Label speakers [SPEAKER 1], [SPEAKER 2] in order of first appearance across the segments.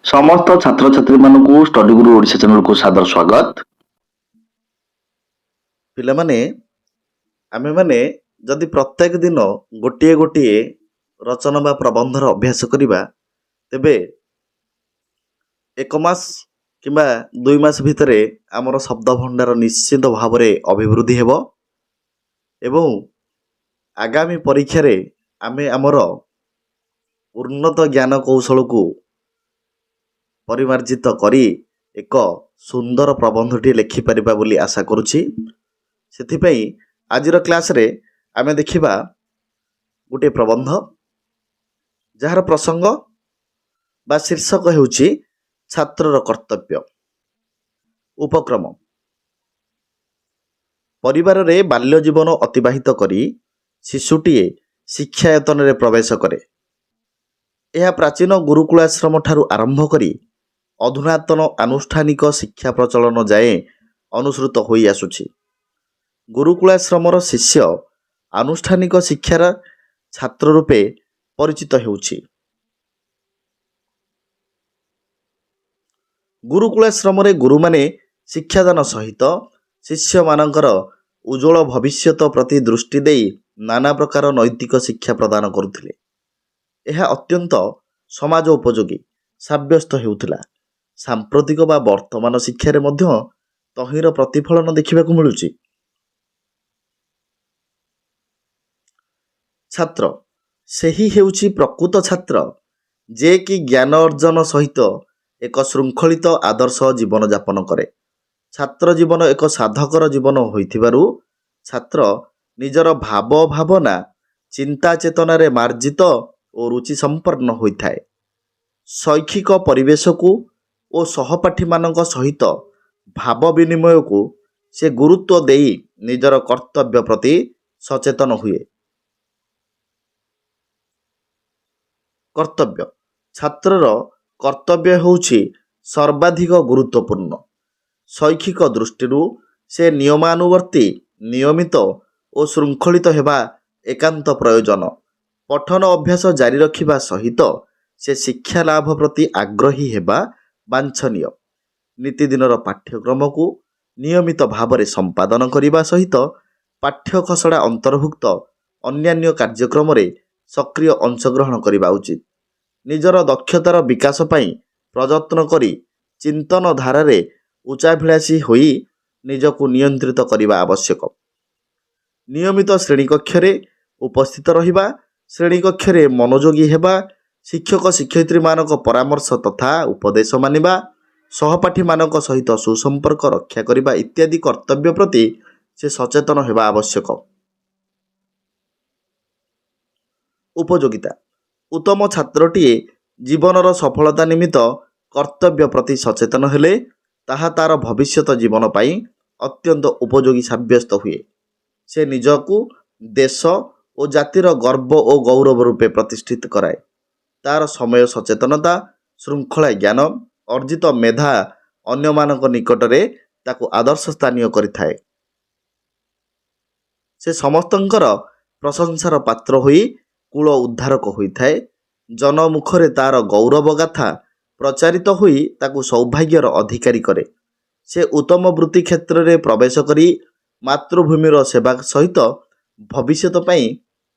[SPEAKER 1] ସମସ୍ତ ଛାତ୍ରଛାତ୍ରୀମାନଙ୍କୁ ଷ୍ଟଡି ଗୁରୁ ଓଡ଼ିଶା ଚ୍ୟାନେଲକୁ ସାଦର ସ୍ୱାଗତ।
[SPEAKER 2] ପିଲାମାନେ ଆମେମାନେ ଯଦି ପ୍ରତ୍ୟେକ ଦିନ ଗୋଟିଏ ଗୋଟିଏ ରଚନା ବା ପ୍ରବନ୍ଧର ଅଭ୍ୟାସ କରିବା, ତେବେ 1 ମାସ କିମ୍ବା 2 ମାସ ଭିତରେ ଆମର ଶବ୍ଦ ଭଣ୍ଡାର ନିଶ୍ଚିତ ଭାବରେ ଅଭିବୃଦ୍ଧି ହେବ ଏବଂ ଆଗାମୀ ପରୀକ୍ଷାରେ ଆମେ ଆମର ଉନ୍ନତ ଜ୍ଞାନ କୌଶଳକୁ ପରିମାର୍ଜିତ କରି ଏକ ସୁନ୍ଦର ପ୍ରବନ୍ଧଟିଏ ଲେଖିପାରିବା ବୋଲି ଆଶା କରୁଛି। ସେଥିପାଇଁ ଆଜିର କ୍ଲାସରେ ଆମେ ଦେଖିବା ଗୋଟିଏ ପ୍ରବନ୍ଧ ଯାହାର ପ୍ରସଙ୍ଗ ବା ଶୀର୍ଷକ ହେଉଛି ଛାତ୍ରର କର୍ତ୍ତବ୍ୟ। ଉପକ୍ରମ: ପରିବାରରେ ବାଲ୍ୟ ଜୀବନ ଅତିବାହିତ କରି ଶିଶୁଟିଏ ଶିକ୍ଷାୟତନରେ ପ୍ରବେଶ କରେ। ଏହା ପ୍ରାଚୀନ ଗୁରୁକୁଳାଶ୍ରମ ଠାରୁ ଆରମ୍ଭ କରି ଅଧୁନାତନ ଆନୁଷ୍ଠାନିକ ଶିକ୍ଷା ପ୍ରଚଳନ ଯାଏଁ ଅନୁସୃତ ହୋଇ ଆସୁଛି। ଗୁରୁକୁଳାଶ୍ରମର ଶିଷ୍ୟ ଆନୁଷ୍ଠାନିକ ଶିକ୍ଷାର ଛାତ୍ର ରୂପେ ପରିଚିତ ହେଉଛି। ଗୁରୁକୁଳାଶ୍ରମରେ ଗୁରୁମାନେ ଶିକ୍ଷାଦାନ ସହିତ ଶିଷ୍ୟମାନଙ୍କର ଉଜ୍ଜ୍ୱଳ ଭବିଷ୍ୟତ ପ୍ରତି ଦୃଷ୍ଟି ଦେଇ ନାନା ପ୍ରକାର ନୈତିକ ଶିକ୍ଷା ପ୍ରଦାନ କରୁଥିଲେ। ଏହା ଅତ୍ୟନ୍ତ ସମାଜ ଉପଯୋଗୀ ସାବ୍ୟସ୍ତ ହେଉଥିଲା। ସାମ୍ପ୍ରତିକ ବା ବର୍ତ୍ତମାନ ଶିକ୍ଷାରେ ମଧ୍ୟ ତହିଁର ପ୍ରତିଫଳନ ଦେଖିବାକୁ ମିଳୁଛି। ଛାତ୍ର ସେହି ହେଉଛି ପ୍ରକୃତ ଛାତ୍ର, ଯେ କି ଜ୍ଞାନ ଅର୍ଜନ ସହିତ ଏକ ଶୃଙ୍ଖଳିତ ଆଦର୍ଶ ଜୀବନଯାପନ କରେ। ଛାତ୍ର ଜୀବନ ଏକ ସାଧକର ଜୀବନ ହୋଇଥିବାରୁ ଛାତ୍ର ନିଜର ଭାବ ଭାବନା ଚିନ୍ତା ଚେତନାରେ ମାର୍ଜିତ ଓ ରୁଚି ସମ୍ପନ୍ନ ହୋଇଥାଏ। ଶୈକ୍ଷିକ ପରିବେଶକୁ ଓ ସହପାଠୀମାନଙ୍କ ସହିତ ଭାବ ବିନିମୟକୁ ସେ ଗୁରୁତ୍ୱ ଦେଇ ନିଜର କର୍ତ୍ତବ୍ୟ ପ୍ରତି ସଚେତନ ହୁଏ। କର୍ତ୍ତବ୍ୟ: ଛାତ୍ରର କର୍ତ୍ତବ୍ୟ ହେଉଛି ସର୍ବାଧିକ ଗୁରୁତ୍ୱପୂର୍ଣ୍ଣ। ଶୈକ୍ଷିକ ଦୃଷ୍ଟିରୁ ସେ ନିୟମାନୁବର୍ତ୍ତୀ, ନିୟମିତ ଓ ଶୃଙ୍ଖଳିତ ହେବା ଏକାନ୍ତ ପ୍ରୟୋଜନ। ପଠନ ଅଭ୍ୟାସ ଜାରି ରଖିବା ସହିତ ସେ ଶିକ୍ଷା ଲାଭ ପ୍ରତି ଆଗ୍ରହୀ ହେବା ବାଞ୍ଛନୀୟ। ନୀତିଦିନର ପାଠ୍ୟକ୍ରମକୁ ନିୟମିତ ଭାବରେ ସମ୍ପାଦନ କରିବା ସହିତ ପାଠ୍ୟ ଖସଡ଼ା ଅନ୍ତର୍ଭୁକ୍ତ ଅନ୍ୟାନ୍ୟ କାର୍ଯ୍ୟକ୍ରମରେ ସକ୍ରିୟ ଅଂଶଗ୍ରହଣ କରିବା ଉଚିତ। ନିଜର ଦକ୍ଷତାର ବିକାଶ ପାଇଁ ପ୍ରଯତ୍ନ କରି ଚିନ୍ତନ ଧାରାରେ ଉଚ୍ଚାଭିଳାଷୀ ହୋଇ ନିଜକୁ ନିୟନ୍ତ୍ରିତ କରିବା ଆବଶ୍ୟକ। ନିୟମିତ ଶ୍ରେଣୀକକ୍ଷରେ ଉପସ୍ଥିତ ରହିବା, ଶ୍ରେଣୀକକ୍ଷରେ ମନୋଯୋଗୀ ହେବା, ଶିକ୍ଷକ ଶିକ୍ଷୟିତ୍ରୀମାନଙ୍କ ପରାମର୍ଶ ତଥା ଉପଦେଶ ମାନିବା, ସହପାଠୀମାନଙ୍କ ସହିତ ସୁସମ୍ପର୍କ ରକ୍ଷା କରିବା ଇତ୍ୟାଦି କର୍ତ୍ତବ୍ୟ ପ୍ରତି ସେ ସଚେତନ ହେବା ଆବଶ୍ୟକ। ଉପଯୋଗିତା: ଉତ୍ତମ ଛାତ୍ରଟିଏ ଜୀବନର ସଫଳତା ନିମିତ୍ତ କର୍ତ୍ତବ୍ୟ ପ୍ରତି ସଚେତନ ହେଲେ ତାହା ତାର ଭବିଷ୍ୟତ ଜୀବନ ପାଇଁ ଅତ୍ୟନ୍ତ ଉପଯୋଗୀ ସାବ୍ୟସ୍ତ ହୁଏ। ସେ ନିଜକୁ ଦେଶ ଓ ଜାତିର ଗର୍ବ ଓ ଗୌରବ ରୂପେ ପ୍ରତିଷ୍ଠିତ କରାଏ। ତାର ସମୟ ସଚେତନତା, ଶୃଙ୍ଖଳା ଜ୍ଞାନ, ଅର୍ଜିତ ମେଧା ଅନ୍ୟମାନଙ୍କ ନିକଟରେ ତାକୁ ଆଦର୍ଶ ସ୍ଥାନୀୟ କରିଥାଏ। ସେ ସମସ୍ତଙ୍କର ପ୍ରଶଂସାର ପାତ୍ର ହୋଇ କୁଳ ଉଦ୍ଧାରକ ହୋଇଥାଏ। ଜନମୁଖରେ ତାର ଗୌରବ ଗାଥା ପ୍ରଚାରିତ ହୋଇ ତାକୁ ସୌଭାଗ୍ୟର ଅଧିକାରୀ କରେ। ସେ ଉତ୍ତମ ବୃତ୍ତି କ୍ଷେତ୍ରରେ ପ୍ରବେଶ କରି ମାତୃଭୂମିର ସେବା ସହିତ ଭବିଷ୍ୟତ ପାଇଁ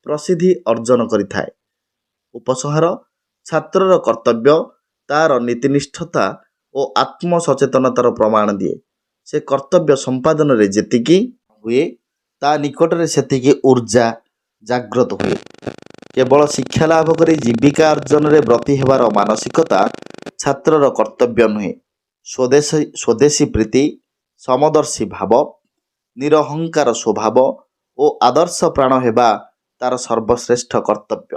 [SPEAKER 2] ପ୍ରସିଦ୍ଧି ଅର୍ଜନ କରିଥାଏ। ଉପସଂହାର: ଛାତ୍ରର କର୍ତ୍ତବ୍ୟ ତାର ନୀତିନିଷ୍ଠତା ଓ ଆତ୍ମସଚେତନତାର ପ୍ରମାଣ ଦିଏ। ସେ କର୍ତ୍ତବ୍ୟ ସମ୍ପାଦନରେ ଯେତିକି ହୁଏ, ତା ନିକଟରେ ସେତିକି ଊର୍ଜା ଜାଗ୍ରତ ହୁଏ। କେବଳ ଶିକ୍ଷା ଲାଭ କରି ଜୀବିକା ଅର୍ଜନରେ ବ୍ରତୀ ହେବାର ମାନସିକତା ଛାତ୍ରର କର୍ତ୍ତବ୍ୟ ନୁହେଁ। ସ୍ୱଦେଶୀ ପ୍ରୀତି, ସମଦର୍ଶୀ ଭାବ, ନିରହଙ୍କାର ସ୍ୱଭାବ ଓ ଆଦର୍ଶ ପ୍ରାଣ ହେବା ତାର ସର୍ବଶ୍ରେଷ୍ଠ କର୍ତ୍ତବ୍ୟ।